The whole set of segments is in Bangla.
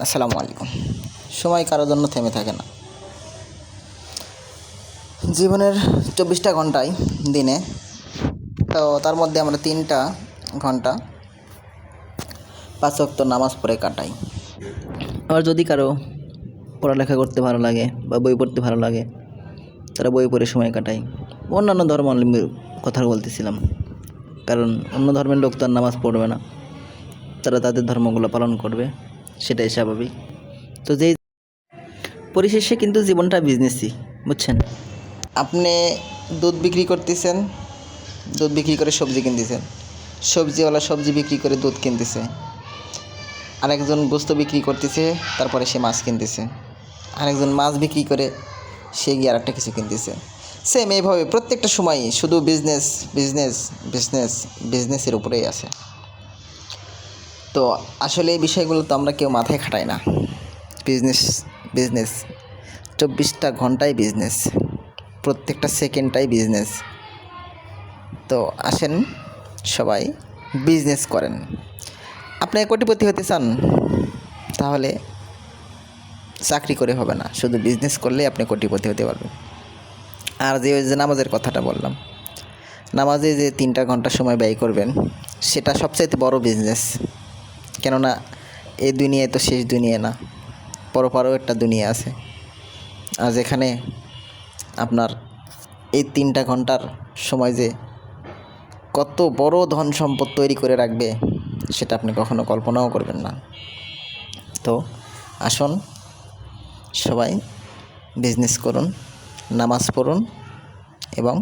আসসালামু আলাইকুম। সময় কারোর জন্য থেমে থাকে না। জীবনের 24টা ঘন্টায় দিনে, তো তার মধ্যে আমরা 3টা ঘন্টা 5 ওয়াক্ত নামাজ পড়ে কাটাই। আবার যদি কারো পড়ালেখা করতে ভালো লাগে বা বই পড়তে ভালো লাগে, তারা বই পড়ে সময় কাটায়। অন্যান্য ধর্মাবলম্বীর কথা বলতেছিলাম, কারণ অন্য ধর্মের লোক তো আর নামাজ পড়বে না, তারা তাদের ধর্মগুলো পালন করবে, সেটাই স্বাভাবিক। তো যেই পরিশেষে কিন্তু জীবনটা বিজনেসই, বুঝছেন? আপনি দুধ বিক্রি করতেছেন, দুধ বিক্রি করে সবজি কিনতেছেন, সবজিওয়ালা সবজি বিক্রি করে দুধ কিনতেছে, আরেকজন গোস্ত বিক্রি করতেছে, তারপরে সে মাছ কিনতেছে, আরেকজন মাছ বিক্রি করে সে গিয়ে আরেকটা কিছু কিনতেছে। সেম এইভাবে প্রত্যেকটা সময়ই শুধু বিজনেস বিজনেস বিজনেস বিজনেসের উপরেই আছে। তো আসলে এই বিষয়গুলো তো আমরা কেউ মাথায় খাটাই না। বিজনেস বিজনেস 24টা ঘন্টায় বিজনেস, প্রত্যেকটা সেকেন্ডটাই বিজনেস। তো আসেন সবাই বিজনেস করেন। আপনি কোটিপতি হতে চান, তাহলে চাকরি করে হবে না, শুধু বিজনেস করলেই আপনি কোটিপতি হতে পারবেন। আর যে নামাজের কথাটা বললাম, নামাজে যে 3টা ঘন্টা সময় ব্যয় করবেন, সেটা সবচাইতে বড় বিজনেস। কেননা এই দুনিয়ায় তো শেষ দুনিয়া না, পরপারও একটা দুনিয়া আছে। আর যেখানে আপনার এই 3টা ঘন্টার সময় যে কত বড় ধন সম্পদ তৈরি করে রাখবে, সেটা আপনি কখনো কল্পনাও করবেন না। তো আসুন সবাই বিজনেস করুন, নামাজ পড়ুন এবং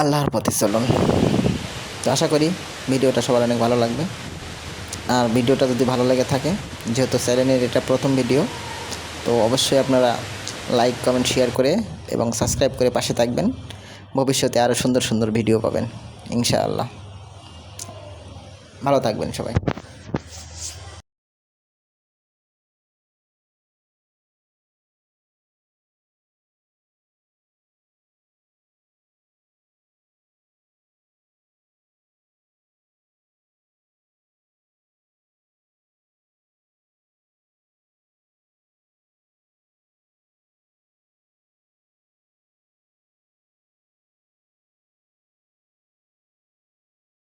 আল্লাহর পথে চলুন। তো আশা করি ভিডিওটা সবার অনেক ভালো লাগবে। আর ভিডিওটা যদি ভালো লেগে থাকে, যেহেতু চ্যানেলের এটা প্রথম ভিডিও, তো অবশ্যই আপনারা লাইক কমেন্ট শেয়ার করে এবং সাবস্ক্রাইব করে পাশে থাকবেন। ভবিষ্যতে আরও সুন্দর সুন্দর ভিডিও পাবেন ইনশাআল্লাহ। ভালো থাকবেন সবাই।